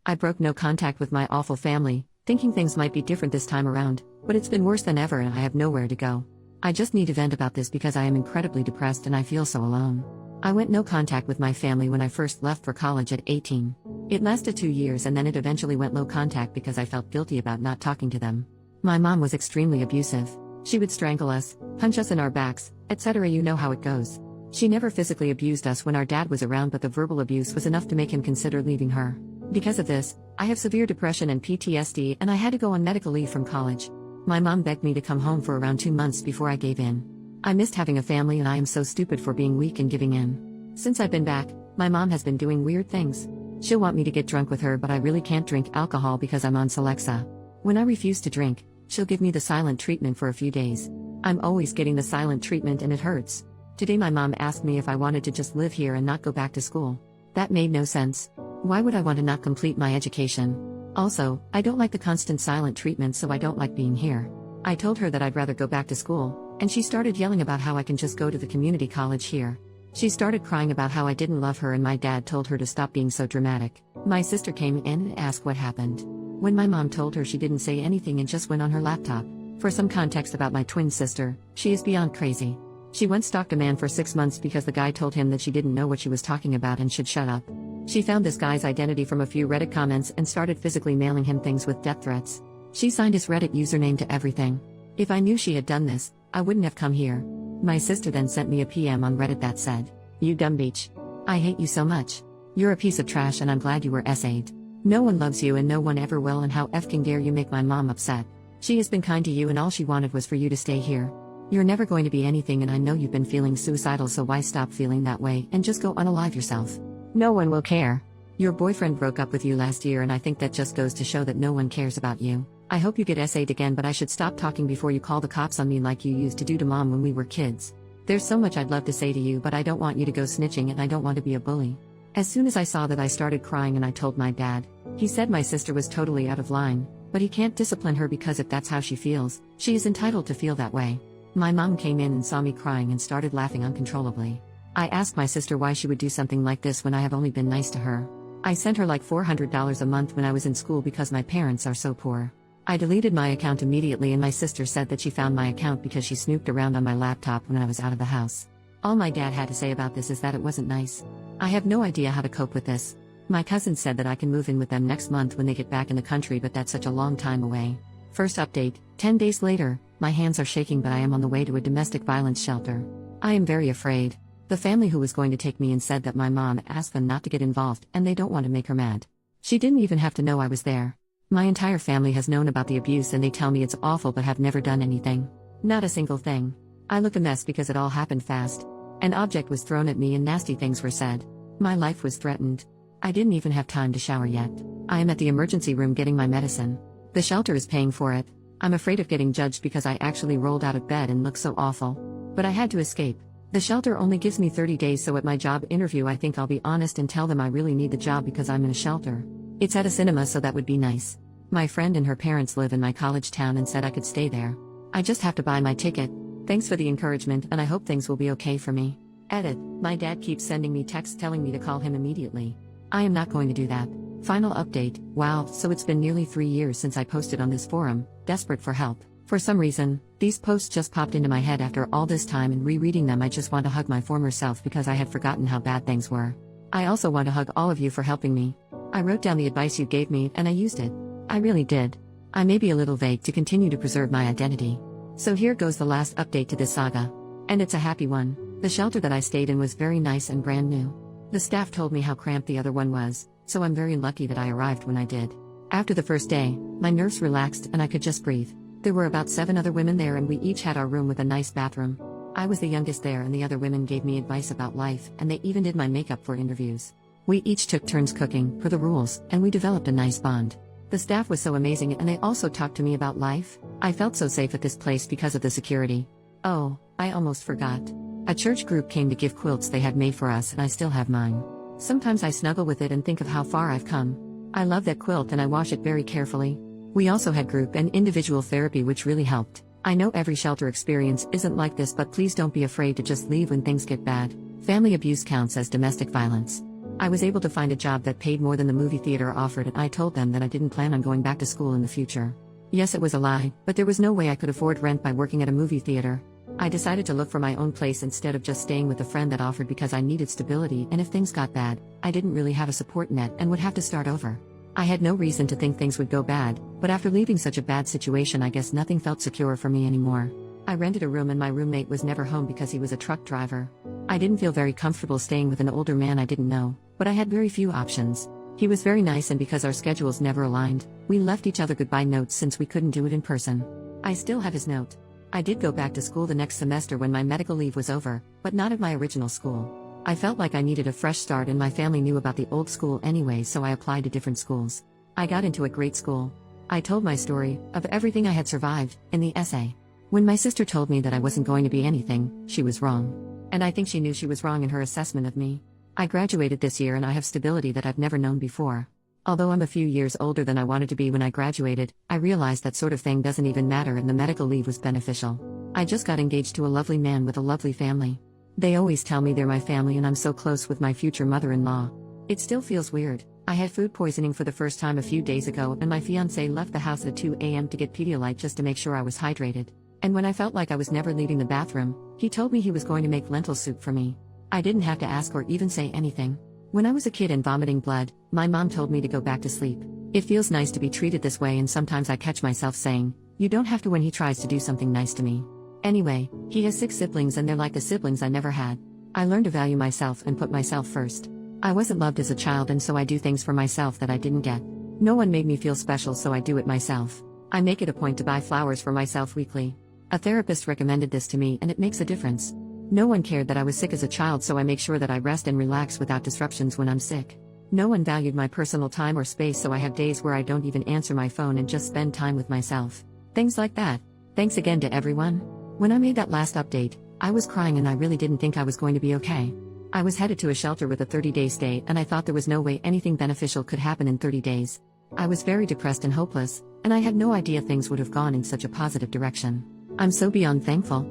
I broke no contact with my awful family, thinking things might be different this time around, but it's been worse than ever and I have nowhere to go. I just need to vent about this because I am incredibly depressed and I feel so alone. I went no contact with my family when I first left for college at 18. It lasted 2 years and then it eventually went low contact because I felt guilty about not talking to them. My mom was extremely abusive. She would strangle us, punch us in our backs, etc. You know how it goes. She never physically abused us when our dad was around, but the verbal abuse was enough to make him consider leaving her. Because of this, I have severe depression and PTSD and I had to go on medical leave from college. My mom begged me to come home for around 2 months before I gave in. I missed having a family and I am so stupid for being weak and giving in. Since I've been back, my mom has been doing weird things. She'll want me to get drunk with her, but I really can't drink alcohol because I'm on Celexa. When I refuse to drink, she'll give me the silent treatment for a few days. I'm always getting the silent treatment and it hurts. Today my mom asked me if I wanted to just live here and not go back to school. That made no sense. Why would I want to not complete my education? Also, I don't like the constant silent treatment, so I don't like being here. I told her that I'd rather go back to school, and she started yelling about how I can just go to the community college here. She started crying about how I didn't love her and my dad told her to stop being so dramatic. My sister came in and asked what happened. When my mom told her, she didn't say anything and just went on her laptop. For some context about my twin sister, she is beyond crazy. She once stalked a man for 6 months because the guy told him that she didn't know what she was talking about and should shut up. She found this guy's identity from a few Reddit comments and started physically mailing him things with death threats. She signed his Reddit username to everything. If I knew she had done this, I wouldn't have come here. My sister then sent me a PM on Reddit that said, "You dumb bitch. I hate you so much. You're a piece of trash and I'm glad you were SA'd. No one loves you and no one ever will, and how effing dare you make my mom upset. She has been kind to you and all she wanted was for you to stay here. You're never going to be anything and I know you've been feeling suicidal, so why stop feeling that way and just go unalive yourself? No one will care. Your boyfriend broke up with you last year and I think that just goes to show that no one cares about you. I hope you get SA'd again, but I should stop talking before you call the cops on me like you used to do to mom when we were kids. There's so much I'd love to say to you, but I don't want you to go snitching and I don't want to be a bully." As soon as I saw that, I started crying and I told my dad. He said my sister was totally out of line, but he can't discipline her because if that's how she feels, she is entitled to feel that way. My mom came in and saw me crying and started laughing uncontrollably. I asked my sister why she would do something like this when I have only been nice to her. I sent her like $400 a month when I was in school because my parents are so poor. I deleted my account immediately and my sister said that she found my account because she snooped around on my laptop when I was out of the house. All my dad had to say about this is that it wasn't nice. I have no idea how to cope with this. My cousin said that I can move in with them next month when they get back in the country, but that's such a long time away. First update, 10 days later, my hands are shaking, but I am on the way to a domestic violence shelter. I am very afraid. The family who was going to take me in said that my mom asked them not to get involved and they don't want to make her mad. She didn't even have to know I was there. My entire family has known about the abuse and they tell me it's awful but have never done anything. Not a single thing. I look a mess because it all happened fast. An object was thrown at me and nasty things were said. My life was threatened. I didn't even have time to shower yet. I am at the emergency room getting my medicine. The shelter is paying for it. I'm afraid of getting judged because I actually rolled out of bed and look so awful. But I had to escape. The shelter only gives me 30 days, so at my job interview I think I'll be honest and tell them I really need the job because I'm in a shelter. It's at a cinema, so that would be nice. My friend and her parents live in my college town and said I could stay there. I just have to buy my ticket. Thanks for the encouragement and I hope things will be okay for me. Edit. My dad keeps sending me texts telling me to call him immediately. I am not going to do that. Final update. Wow, so it's been nearly 3 years since I posted on this forum, desperate for help. For some reason, these posts just popped into my head after all this time, and rereading them I just want to hug my former self because I had forgotten how bad things were. I also want to hug all of you for helping me. I wrote down the advice you gave me and I used it. I really did. I may be a little vague to continue to preserve my identity. So here goes the last update to this saga. And it's a happy one. The shelter that I stayed in was very nice and brand new. The staff told me how cramped the other one was, so I'm very lucky that I arrived when I did. After the first day, my nerves relaxed and I could just breathe. There were about 7 other women there and we each had our room with a nice bathroom. I was the youngest there and the other women gave me advice about life and they even did my makeup for interviews. We each took turns cooking, per the rules, and we developed a nice bond. The staff was so amazing and they also talked to me about life. I felt so safe at this place because of the security. Oh, I almost forgot. A church group came to give quilts they had made for us and I still have mine. Sometimes I snuggle with it and think of how far I've come. I love that quilt and I wash it very carefully. We also had group and individual therapy which really helped. I know every shelter experience isn't like this, but please don't be afraid to just leave when things get bad. Family abuse counts as domestic violence. I was able to find a job that paid more than the movie theater offered, and I told them that I didn't plan on going back to school in the future. Yes, it was a lie, but there was no way I could afford rent by working at a movie theater. I decided to look for my own place instead of just staying with a friend that offered because I needed stability, and if things got bad, I didn't really have a support net and would have to start over. I had no reason to think things would go bad, but after leaving such a bad situation, I guess nothing felt secure for me anymore. I rented a room and my roommate was never home because he was a truck driver. I didn't feel very comfortable staying with an older man I didn't know, but I had very few options. He was very nice, and because our schedules never aligned, we left each other goodbye notes since we couldn't do it in person. I still have his note. I did go back to school the next semester when my medical leave was over, but not at my original school. I felt like I needed a fresh start, and my family knew about the old school anyway, so I applied to different schools. I got into a great school. I told my story, of everything I had survived, in the essay. When my sister told me that I wasn't going to be anything, she was wrong. And I think she knew she was wrong in her assessment of me. I graduated this year and I have stability that I've never known before. Although I'm a few years older than I wanted to be when I graduated, I realized that sort of thing doesn't even matter, and the medical leave was beneficial. I just got engaged to a lovely man with a lovely family. They always tell me they're my family, and I'm so close with my future mother-in-law. It still feels weird. I had food poisoning for the first time a few days ago, and my fiancé left the house at 2 a.m. to get Pedialyte just to make sure I was hydrated. And when I felt like I was never leaving the bathroom, he told me he was going to make lentil soup for me. I didn't have to ask or even say anything. When I was a kid and vomiting blood, my mom told me to go back to sleep. It feels nice to be treated this way, and sometimes I catch myself saying, "You don't have to," when he tries to do something nice to me. Anyway, he has 6 siblings and they're like the siblings I never had. I learned to value myself and put myself first. I wasn't loved as a child, and so I do things for myself that I didn't get. No one made me feel special, so I do it myself. I make it a point to buy flowers for myself weekly. A therapist recommended this to me, and it makes a difference. No one cared that I was sick as a child, so I make sure that I rest and relax without disruptions when I'm sick. No one valued my personal time or space, so I have days where I don't even answer my phone and just spend time with myself. Things like that. Thanks again to everyone. When I made that last update, I was crying and I really didn't think I was going to be okay. I was headed to a shelter with a 30-day stay, and I thought there was no way anything beneficial could happen in 30 days. I was very depressed and hopeless, and I had no idea things would have gone in such a positive direction. I'm so beyond thankful.